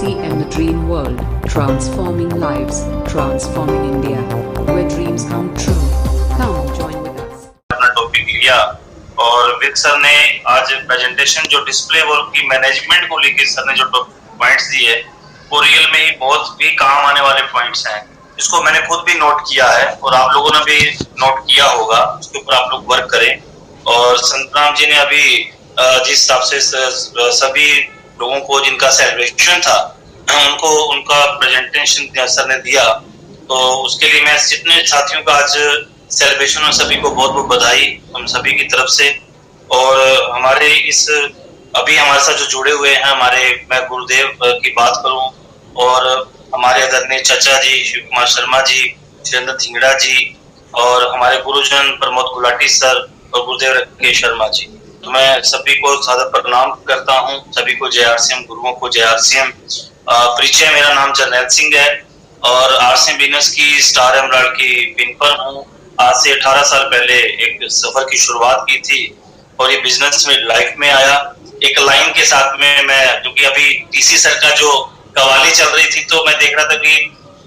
JRCM The Dream World, transforming lives, transforming India, where dreams come true. Come join with us. अपना topic लिया और Wick sir ने आज presentation जो display work की management को लेकर सर ने जो पॉइंट्स दिए वो रियल में ही बहुत भी काम आने वाले पॉइंट्स हैं, जिसको मैंने खुद भी नोट किया है और आप लोगों ने भी नोट किया होगा। उसके ऊपर आप लोग वर्क करें। और संतराम जी ने अभी जिस हिसाब से सभी लोगों को जिनका सेलिब्रेशन था उनको उनका प्रेजेंटेशन सर ने दिया, तो उसके लिए मैं जितने साथियों का आज सेलिब्रेशन और सभी को बहुत बहुत बधाई हम सभी की तरफ से। और हमारे इस अभी हमारे साथ जो जुड़े हुए हैं हमारे, मैं गुरुदेव की बात करूं और हमारे आदरणीय चाचा जी शिव कुमार शर्मा जी, सुरेंद्र धिंगड़ा जी और हमारे गुरुजन प्रमोद गुलाटी सर और गुरुदेव राकेश शर्मा जी, तो मैं सभी को सादर प्रणाम करता हूं। सभी को जय आरसीएम, गुरुओं को जय आरसीएम। परिचय, मेरा नाम जरनैल सिंह है और आरसीएम बिजनेस की स्टार एमराल्ड की पिन हूं। आज से 18 साल पहले एक सफर की शुरुआत की थी और ये बिजनेस में लाइफ में आया एक लाइन के साथ में। मैं क्योंकि अभी डीसी सर का जो कवाली चल रही थी तो मैं देख रहा था कि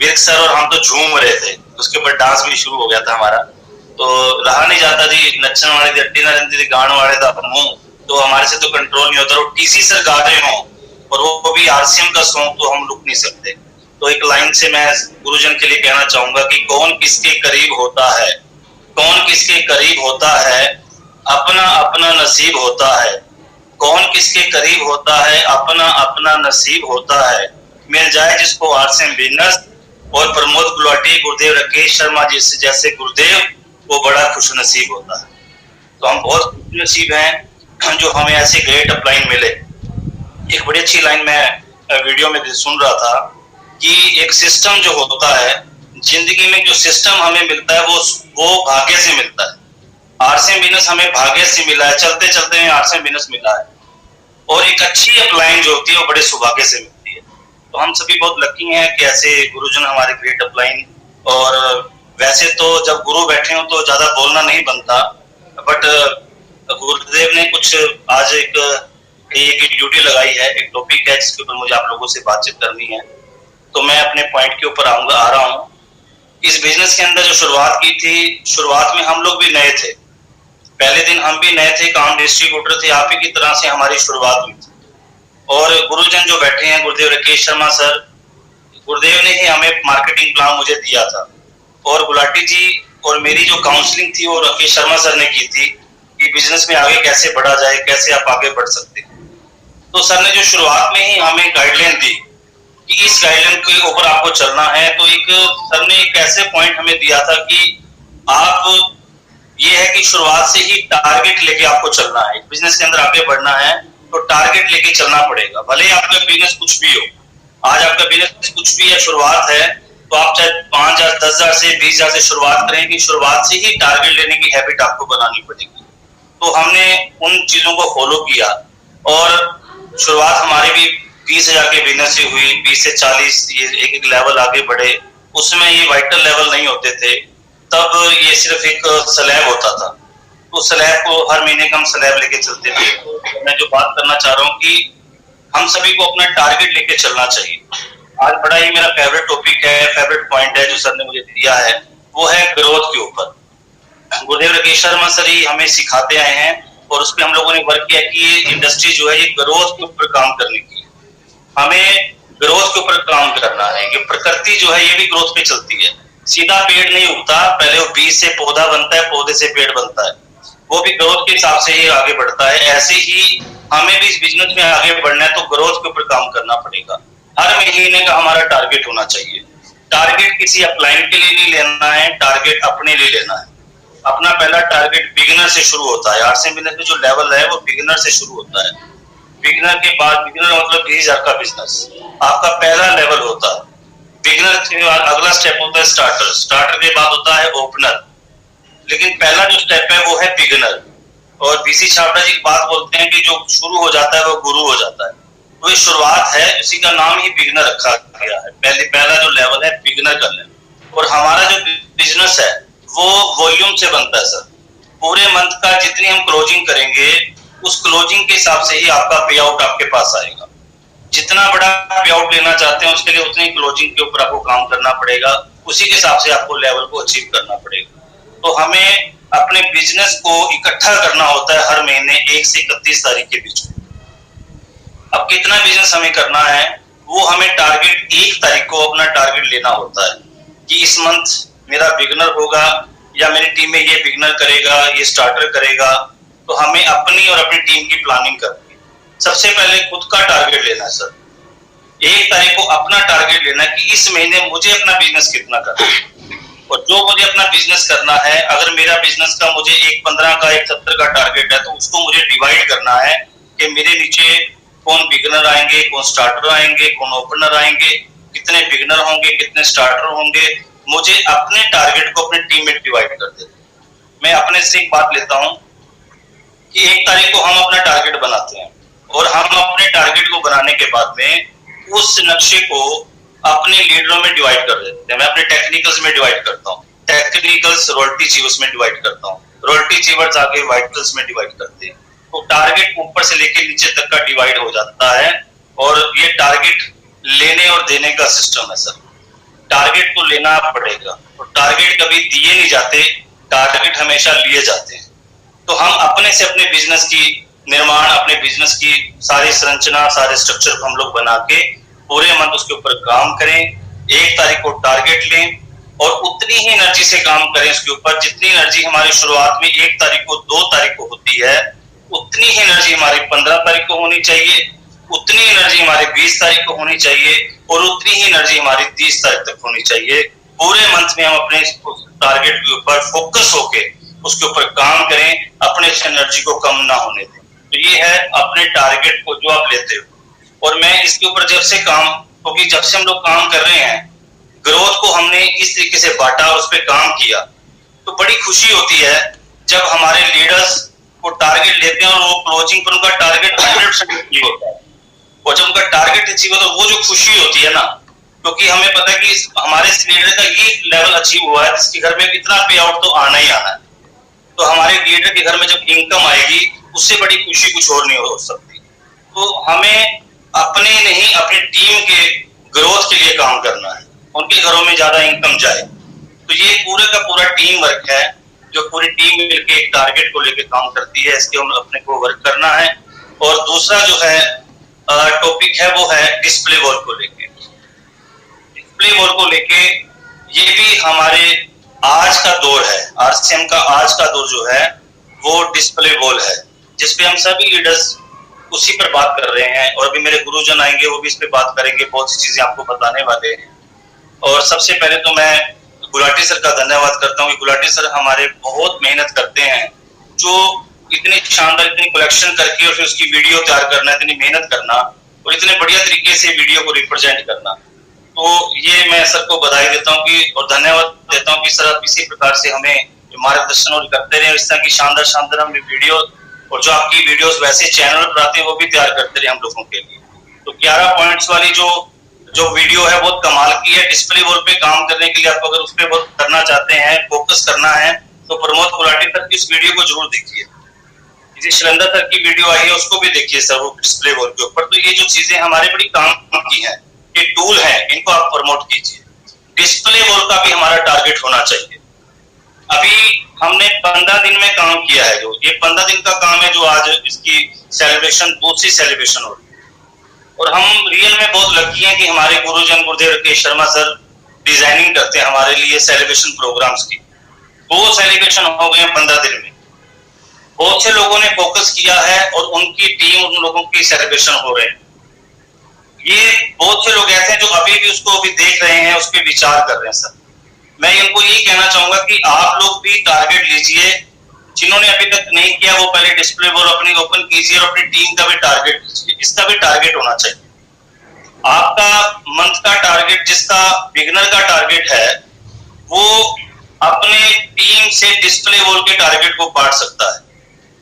विर्क सर और हम तो झूम रहे थे, उसके ऊपर डांस भी शुरू हो गया था हमारा, तो रहा नहीं जाता जी। नच्चन वाले दी अड्डी ना रंदी गान वाले दा मुंह, तो हमारे से तो कंट्रोल नहीं होता। और टीसी सर गा रहे हो और वो भी आरसीएम का सॉन्ग, तो हम रुक नहीं सकते। तो एक लाइन से मैं गुरुजन के लिए कहना चाहूंगा कि कौन किसके करीब होता है, कौन किसके करीब होता है, अपना अपना नसीब होता है। कौन किसके करीब होता है, अपना अपना नसीब होता है। मिल जाए जिसको आरसीएम बिजनेस और प्रमोद गुलाटी, गुरुदेव राकेश शर्मा जी जैसे गुरुदेव, वो बड़ा खुश नसीब होता है। तो हम बहुत खुश नसीब हैं जो हमें ऐसे ग्रेट अपलाइन मिले। एक बड़ी अच्छी लाइन मैं वीडियो में सुन रहा था कि एक सिस्टम जो होता है जिंदगी में, जो सिस्टम हमें मिलता है वो भाग्य से मिलता है। आरसीएम बिजनेस हमें भाग्य से मिला है, चलते चलते हमें आरसीएम बिजनेस मिला है। और एक अच्छी अपलाइन जो होती है वो बड़े सौभाग्य से मिलती है। तो हम सभी बहुत लकी हैं कि ऐसे गुरुजन हमारे ग्रेट अपलाइन। और वैसे तो जब गुरु बैठे हो तो ज्यादा बोलना नहीं बनता, बट गुरुदेव ने कुछ आज एक ड्यूटी लगाई है, एक टॉपिक है जिसके ऊपर मुझे आप लोगों से बातचीत करनी है। तो मैं अपने पॉइंट के ऊपर आ रहा हूँ। इस बिजनेस के अंदर जो शुरुआत की थी, शुरुआत में हम लोग भी नए थे, पहले दिन हम भी नए थे, काम डिस्ट्रीब्यूटर थे, आप ही की तरह से हमारी शुरुआत हुई थी। और गुरुजन जो बैठे हैं, गुरुदेव राकेश शर्मा सर, गुरुदेव ने ही हमें मार्केटिंग प्लान मुझे दिया था। और गुलाटी जी और मेरी जो काउंसलिंग थी वो राकेश शर्मा सर ने की थी कि बिजनेस में आगे कैसे बढ़ा जाए, कैसे आप आगे बढ़ सकते हैं। तो सर ने जो शुरुआत में ही हमें गाइडलाइन दी कि इस गाइडलाइन के ऊपर आपको चलना है, तो एक सर ने एक ऐसे पॉइंट हमें दिया था कि आप, ये है कि शुरुआत से ही टारगेट लेके आपको चलना है। बिजनेस के अंदर आगे बढ़ना है तो टारगेट लेके चलना पड़ेगा। भले ही आपका बिजनेस कुछ भी हो, आज आपका बिजनेस कुछ भी है, शुरुआत है, तो आप चाहे 5,000, 10,000 से 20,000 से शुरुआत करेंगे, शुरुआत से ही टारगेट लेने की हैबिट आपको बनानी पड़ेगी। तो हमने उन चीजों को फॉलो किया और शुरुआत हमारी भी 20,000 के बिजनेस से हुई, 20 से 40, ये एक लेवल आगे बढ़े। उसमें ये वाइटल लेवल नहीं होते थे, तब ये सिर्फ एक स्लैब होता था, तो स्लैब को हर महीने का हम स्लैब लेके चलते थे। तो मैं जो बात करना चाह रहा हूँ कि हम सभी को अपना टारगेट लेके चलना चाहिए। आज बड़ा ही मेरा फेवरेट टॉपिक है, फेवरेट पॉइंट है जो सर ने मुझे दिया है, वो है ग्रोथ के ऊपर। गुरुदेव राकेश शर्मा सर ही हमें सिखाते आए हैं और उस पर हम लोगों ने वर्क किया कि ये इंडस्ट्री जो है ये ग्रोथ के ऊपर काम करने की, हमें ग्रोथ के ऊपर काम करना है। ये प्रकृति जो है ये भी ग्रोथ पे चलती है, सीधा पेड़ नहीं उगता, पहले वो बीज से पौधा बनता है, पौधे से पेड़ बनता है, वो भी ग्रोथ के हिसाब से ही आगे बढ़ता है। ऐसे ही हमें भी इस बिजनेस में आगे बढ़ना है तो ग्रोथ के ऊपर काम करना पड़ेगा। हर महीने का हमारा टारगेट होना चाहिए। टारगेट किसी अपलाइन के लिए नहीं लेना है, टारगेट अपने लिए लेना है। अपना पहला टारगेट बिगिनर से शुरू होता है। आरसीएम बिजनेस में जो लेवल है वो बिगिनर से शुरू होता है। बिगिनर के बाद, बिगिनर मतलब 20,000 का बिजनेस आपका पहला लेवल होता है। बिगिनर के बाद अगला स्टेप होता है स्टार्टर, स्टार्टर के बाद होता है ओपनर, लेकिन पहला जो स्टेप है वो है बिगिनर। और बीसी छाबड़ा जी बात बोलते हैं कि जो शुरू हो जाता है वो गुरु हो जाता है, तो ये शुरुआत है, इसी का नाम ही बिगिनर रखा गया है। पहला जो लेवल है बिगिनर का लेवल। और हमारा जो बिजनेस है वो वॉल्यूम से बनता है सर। पूरे मंथ का जितनी हम क्लोजिंग करेंगे उस क्लोजिंग के हिसाब से ही आपका पे आउट आपके पास आएगा। जितना बड़ा पे आउट लेना चाहते हैं उसके लिए उतनी क्लोजिंग के ऊपर आपको काम करना पड़ेगा, उसी के हिसाब से आपको लेवल को अचीव करना पड़ेगा। तो हमें अपने बिजनेस को इकट्ठा करना होता है हर महीने 1 से 31 तारीख के बीच में। अब कितना बिजनेस हमें करना है वो हमें टारगेट 1 तारीख को अपना टारगेट लेना होता है कि इस मंथ मेरा बिगनर होगा या मेरी टीम में ये बिगनर करेगा, ये स्टार्टर करेगा। तो हमें अपनी और अपनी टीम की प्लानिंग करनी है। सबसे पहले खुद का टारगेट लेना है सर। 1 तारीख को अपना टारगेट लेना है कि इस महीने मुझे अपना बिजनेस कितना करना है, और जो मुझे अपना बिजनेस करना है, अगर मेरा बिजनेस का मुझे 1.15 का 1.70 का टारगेट है तो उसको मुझे डिवाइड करना है कि मेरे नीचे कौन बिगनर आएंगे, कौन स्टार्टर आएंगे, कौन ओपनर आएंगे, कितने बिगनर होंगे, कितने स्टार्टर होंगे। मुझे अपने टारगेट को अपने टीम में डिवाइड कर देना। मैं अपने से एक बात लेता हूं कि 1 तारीख को हम अपना टारगेट बनाते हैं और हम अपने टारगेट को बनाने के बाद में उस नक्शे को अपने लीडरों में डिवाइड कर देते हैं। मैं अपने टेक्निकल्स में डिवाइड करता हूँ, टेक्निकल्स रॉयल्टी अचीवर्स में डिवाइड करता हूँ, रॉयल्टी अचीवर्स आगे वाइटल्स में डिवाइड करते हैं। तो टारगेट ऊपर से लेके नीचे तक का डिवाइड हो जाता है और ये टारगेट लेने और देने का सिस्टम है सर। टारगेट तो लेना पड़ेगा और टारगेट कभी दिए नहीं जाते, टारगेट हमेशा लिए जाते हैं। तो हम अपने से अपने बिजनेस की निर्माण, अपने बिजनेस की सारी संरचना, सारे स्ट्रक्चर हम लोग बना के पूरे मंथ उसके ऊपर काम करें। 1 तारीख को टारगेट लें और उतनी ही एनर्जी से काम करें उसके ऊपर जितनी एनर्जी हमारी शुरुआत में 1 तारीख को 2 तारीख को होती है, उतनी ही एनर्जी हमारी 15 तारीख को होनी चाहिए, उतनी एनर्जी हमारी 20 तारीख को होनी चाहिए और उतनी ही एनर्जी हमारी 30 तारीख तक होनी चाहिए। पूरे मंथ में हम अपने टारगेट के ऊपर फोकस होके उसके ऊपर काम करें, अपने एनर्जी को कम ना होने दें। तो ये है अपने टारगेट को जो आप लेते हो। और मैं इसके ऊपर जब से काम, क्योंकि जब से हम लोग काम कर रहे हैं, ग्रोथ को हमने इस तरीके से बांटा और उस पर काम किया, तो बड़ी खुशी होती है जब हमारे लीडर्स को टारगेट लेते हैं और वो क्लोजिंग पर उनका टारगेट 100% अचीव होता है। और जब उनका टारगेट अचीव होता है वो जो खुशी होती है ना, क्योंकि हमें पता है कि हमारे लीडर का ये लेवल अचीव हुआ है जिसके घर में इतना पे आउट तो आना ही आना है। तो हमारे लीडर के घर में जब इनकम आएगी उससे बड़ी खुशी कुछ और नहीं हो सकती। तो हमें अपने नहीं, अपनी टीम के ग्रोथ के लिए काम करना है, उनके घरों में ज्यादा इनकम जाए। तो ये पूरे का पूरा टीम वर्क है जो पूरी टीम मिलकर एक टारगेट को लेकर काम करती है। इसके हम अपने को वर्क करना है। और दूसरा जो है टॉपिक है वो है डिस्प्ले वॉल को लेके। डिस्प्ले वॉल को लेके ये भी हमारे आज का दौर है, आरसीएम का आज का दौर जो है वो डिस्प्ले वॉल है, जिसपे हम सभी लीडर्स उसी पर बात कर रहे हैं। और अभी मेरे गुरुजन आएंगे वो भी इस पे बात करेंगे, बहुत सी चीजें आपको बताने वाले हैं। और सबसे पहले तो मैं गुलाटी सर का धन्यवाद करता हूँ कि गुलाटी सर हमारे बहुत मेहनत करते हैं, जो इतनी शानदार इतनी कलेक्शन करके और फिर उसकी वीडियो तैयार करना, इतनी मेहनत करना और इतने बढ़िया तरीके से वीडियो को रिप्रेजेंट करना। तो ये मैं सर को बधाई देता हूँ कि और धन्यवाद देता हूँ कि सर आप इसी प्रकार से हमें मार्गदर्शन और करते रहे, इस तरह की शानदार शानदार हम वीडियो और जो आपकी वीडियोस वैसे चैनल पर आते हैं वो भी तैयार करते रहे हम लोगों के लिए। तो 11 पॉइंट्स वाली जो वीडियो है बहुत कमाल की है। डिस्प्ले वॉल पे काम करने के लिए आप अगर उस पर बहुत करना चाहते हैं, फोकस करना है, तो प्रमोद गुलाटी सर की इस वीडियो को जरूर देखिए। शैलेंद्र सर की वीडियो आई है उसको भी देखिए सर, वो डिस्प्ले वॉल के ऊपर। तो ये जो चीजें हमारे बड़ी काम की हैं, ये टूल है, इनको आप प्रमोट कीजिए। डिस्प्ले वॉल का भी हमारा टारगेट होना चाहिए। अभी हमने 15 दिन में काम किया है, जो ये 15 दिन का काम है, जो आज इसकी सेलिब्रेशन, दूसरी सेलिब्रेशन हो रही है। और हम रियल में बहुत लकी हैं कि हमारे गुरुजन गुरुदेव राकेश शर्मा सर डिजाइनिंग करते हैं हमारे लिए सेलिब्रेशन प्रोग्राम्स की। 2 सेलिब्रेशन हो गए 15 दिन में। बहुत से लोगों ने फोकस किया है और उनकी टीम, उन लोगों की सेलिब्रेशन हो रहे हैं। ये बहुत से लोग ऐसे हैं जो अभी भी उसको अभी देख रहे हैं, उस पर विचार कर रहे हैं सर। मैं इनको यही कहना चाहूंगा कि आप लोग भी टारगेट लीजिए, जिन्होंने अभी तक नहीं किया वो पहले डिस्प्ले वॉल अपनी ओपन कीजिए और अपनी टीम का भी टारगेट लीजिए। इसका भी टारगेट होना चाहिए। आपका मंथ का टारगेट, जिसका बिगनर का टारगेट है, वो अपने टीम से डिस्प्ले वॉल के टारगेट को बांट सकता है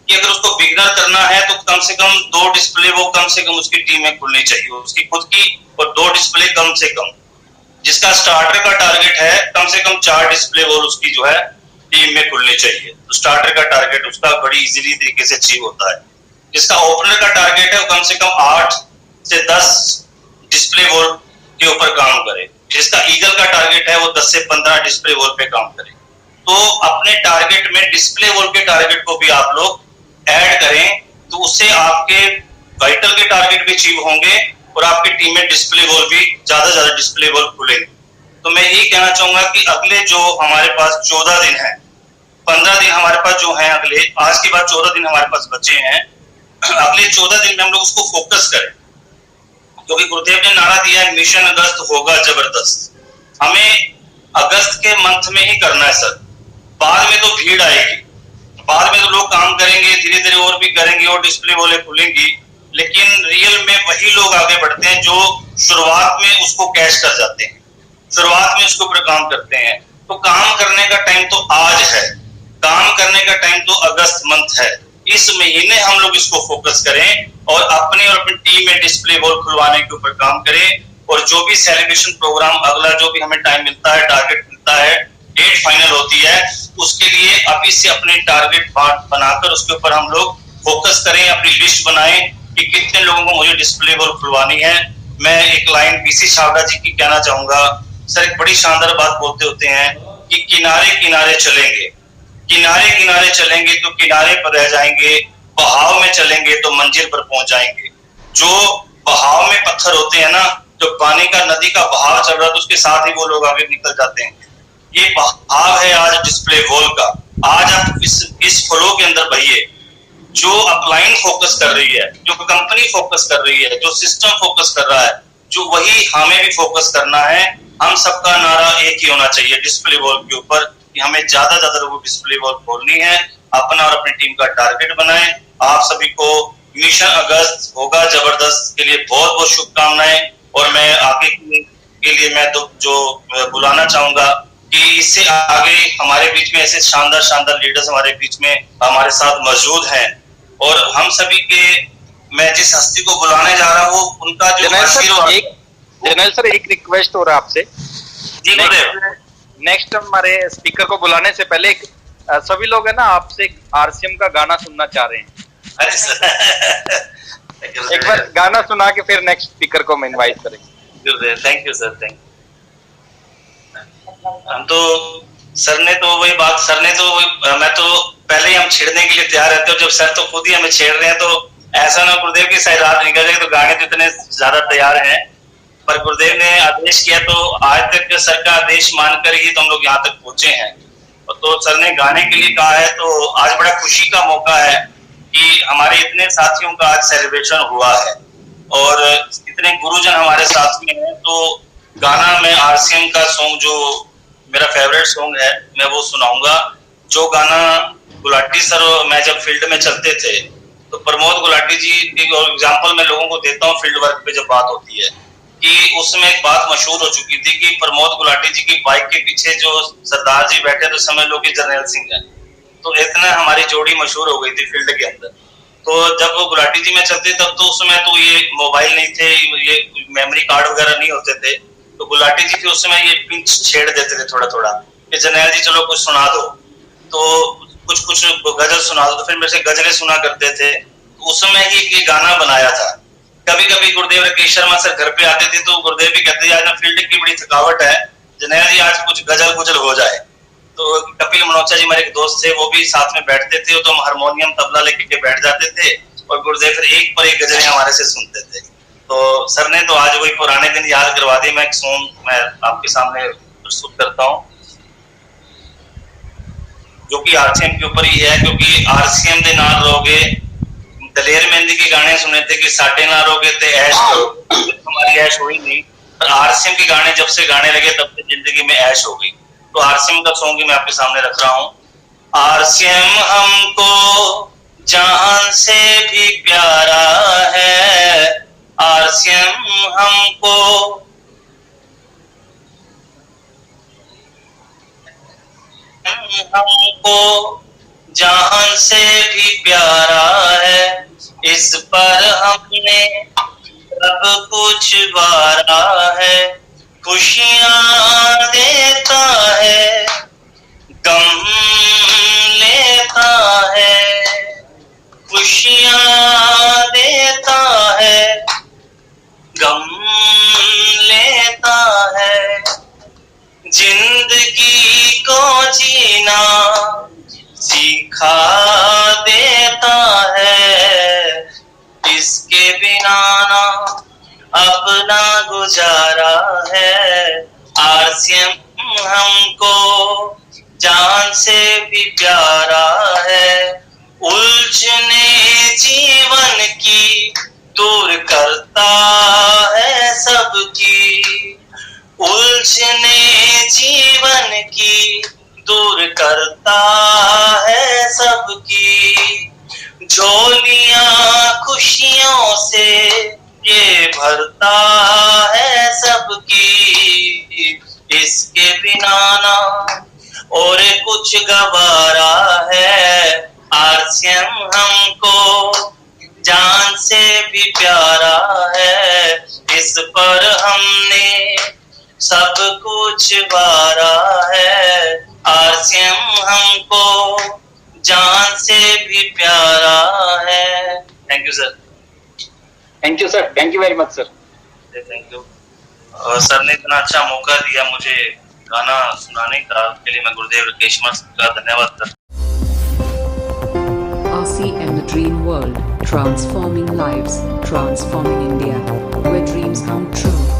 कि अगर उसको बिगनर करना है तो कम से कम 2 डिस्प्ले वो कम से कम उसकी टीम में खुलनी चाहिए, उसकी खुद की, और 2 डिस्प्ले कम से कम। जिसका स्टार्टर का टारगेट है कम से कम 4 डिस्प्ले वॉल उसकी जो है टीम में खुलनी चाहिए। तो स्टार्टर का टारगेट उसका बड़ी इजीली तरीके से अचीव होता है। जिसका ओपनर का टारगेट है वो कम से कम 8 से 10 डिस्प्ले वॉल के ऊपर काम करे। जिसका ईगल का टारगेट है वो 10 से 15 डिस्प्ले वॉल पे काम करे। तो अपने टारगेट में डिस्प्ले वॉल के टारगेट को भी आप लोग ऐड करें, तो उससे आपके वाइटल के टारगेट भी अचीव होंगे और आपकी टीम में डिस्प्ले वॉल भी ज्यादा डिस्प्ले वॉल खुलेंगे। तो मैं यही कहना चाहूंगा कि अगले जो हमारे पास 14 दिन है, 15 दिन हमारे पास जो है, अगले आज के बाद 14 दिन हमारे पास बचे हैं, अगले 14 दिन में हम लोग उसको फोकस करें, क्योंकि गुरुदेव ने नारा दिया है मिशन अगस्त होगा जबरदस्त। हमें अगस्त के मंथ में ही करना है सर। बाद में तो भीड़ आएगी, बाद में तो लोग काम करेंगे, धीरे धीरे और भी करेंगे और डिस्प्ले वॉलें खुलेंगी, लेकिन रियल में वही लोग आगे बढ़ते हैं जो शुरुआत में उसको कैच कर जाते हैं, शुरुआत में उसके ऊपर काम करते हैं। तो काम करने का टाइम तो आज है, काम करने का टाइम तो अगस्त मंथ है। इस महीने हम लोग इसको फोकस करें और अपने टीम में डिस्प्ले वॉल खुलवाने के ऊपर काम करें। और जो भी सेलिब्रेशन प्रोग्राम अगला जो भी हमें टाइम मिलता है, टारगेट मिलता है, डेट फाइनल होती है, उसके लिए अभी से अपने टारगेट बनाकर उसके ऊपर हम लोग फोकस करें, अपनी लिस्ट बनाएं कि कितने लोगों को मुझे डिस्प्ले वॉल खुलवानी है। मैं एक लाइन पीसी छाबड़ा जी की कहना चाहूंगा, सर एक बड़ी शानदार बात बोलते होते हैं कि किनारे किनारे चलेंगे, किनारे किनारे चलेंगे तो किनारे पर रह जाएंगे, बहाव में चलेंगे तो मंजिल पर पहुंच जाएंगे। जो बहाव में पत्थर होते हैं ना, जो पानी का नदी का बहाव चल रहा है तो उसके साथ ही वो लोग आगे निकल जाते हैं। ये बहाव है आज डिस्प्ले वॉल का। आज आप इस फ्लो के अंदर बहिए। जो अपलाइन फोकस कर रही है, जो कंपनी फोकस कर रही है, जो सिस्टम फोकस कर रहा है, जो वही हमें भी फोकस करना है। हम सबका नारा एक ही होना चाहिए डिस्प्ले वॉल के ऊपर कि हमें ज्यादा लोगों की डिस्प्ले वॉल खोलनी है। अपना और अपनी टीम का टारगेट बनाएं। आप सभी को मिशन अगस्त होगा जबरदस्त के लिए बहुत बहुत शुभकामनाएं। और मैं आगे के लिए मैं तो जो बुलाना चाहूंगा कि इससे आगे हमारे बीच में ऐसे शानदार लीडर्स हमारे बीच में हमारे साथ मौजूद हैं। और हम सभी के, मैं जिस हस्ती को बुलाने जा रहा हूँ उनका जो जनरल सर एक रिक्वेस्ट हो रहा है आपसे। जी नेक्स्ट हमारे स्पीकर को बुलाने से पहले सभी लोग है ना आपसे आरसीएम का गाना सुनना चाह रहे हैं। अरे सर एक बार गाना सुना के फिर नेक्स्ट स्पीकर को मैं इनवाइट करेंगे। Thank you sir, thank you. हम तो सर ने तो वही मैं तो पहले ही हम छेड़ने के लिए तैयार रहते हो, जब सर तो खुद ही हमें छेड़ रहे हैं तो ऐसा ना गुरुदेव की शायद रात निकल जाए। तो गाने तो इतने ज्यादा तैयार हैं, पर गुरुदेव ने आदेश किया तो आज तक सर का आदेश मानकर ही तो हम लोग यहाँ तक पहुंचे हैं। तो सर ने गाने के लिए कहा है, तो आज बड़ा खुशी का मौका है कि हमारे इतने साथियों का आज सेलिब्रेशन हुआ है और इतने गुरुजन हमारे साथ में हैं। तो गाना मैं आरसीएम का सॉन्ग जो मेरा फेवरेट सॉन्ग है मैं वो सुनाऊंगा। जो गाना गुलाटी सर मैं जब फील्ड में चलते थे तो प्रमोद गुलाटी जी की एग्जाम्पल मैं लोगों को देता हूँ फील्ड वर्क पे जब बात होती है कि उसमें एक बात मशहूर हो चुकी थी कि प्रमोद गुलाटी जी की बाइक के पीछे जो सरदार जी बैठे तो समझ लो कि जर्नैल सिंह है। तो इतना हमारी जोड़ी मशहूर हो गई थी फील्ड के अंदर। तो जब वो गुलाटी जी में चलते तब तो उस समय तो ये मोबाइल नहीं थे, ये मेमोरी कार्ड वगैरह नहीं होते थे। तो गुलाटी जी थे उस समय ये पिंच छेड़ देते थे थोड़ा थोड़ा कि जर्नैल जी चलो कुछ सुना दो, तो कुछ गजल सुना दो। तो फिर मेरे से गजलें सुना करते थे। तो उस समय ही ये गाना बनाया था। कभी कभी गुरुदेव राकेश शर्मा सर घर पे आते थे तो गुरुदेव भी कहते आज ना फील्ड की बड़ी थकावट है, जर्नैल जी आज कुछ गजल गुजल हो जाए। तो कपिल मनोचा जी मेरे एक दोस्त थे, वो भी साथ में बैठते थे। तो हम हारमोनियम तबला लेके बैठ जाते थे और गुरुदेव फिर एक पर एक गजलें हमारे से सुनते थे। तो सर ने तो आज वही पुराने दिन याद करवा दिए। मैं एक सॉन्ग मैं आपके सामने प्रस्तुत करता हूँ जो कि आरसीएम के ऊपर ही है, क्योंकि आरसीएम के नाल रहोगे। दलेर मेहंदी के गाने सुने थे कि साडे नाल रहोगे ते ऐश करो, हमारी ऐश हुई नहीं। पर आरसीएम के गाने जब से गाने लगे तब से जिंदगी में ऐश हो गई। तो आरसीएम का सॉन्ग ही मैं आपके सामने रख रहा हूँ। आरसीएम हमको जान से भी प्यारा है, आरसीएम हमको जान से भी प्यारा है। इस पर हमने सब कुछ वारा है। खुशियां देता है, गम लेता है। खुशियां देता है, गम दिखा देता है, इसके बिना ना अपना गुजारा है। आरसीएम हमको जान से भी प्यारा है, उलझने जीवन की दूर करता है सबकी, उलझने जीवन की दूर करता है सबकी। झोलियां खुशियों से ये भरता है सबकी, इसके बिना ना और कुछ गवारा है। आरसीएम हमको जान से भी प्यारा है, इस पर हमने सब कुछ वारा है। आरसीएम हमको जान से भी प्यारा है। Thank you sir. Thank you sir, thank you very much sir. Thank you. Sir ने इतना अच्छा मौका दिया मुझे गाना सुनाने का, उसके लिए मैं गुरुदेव रकेशमल का धन्यवाद करता हूँ। RCM The Dream World, transforming lives, transforming India, where dreams come true.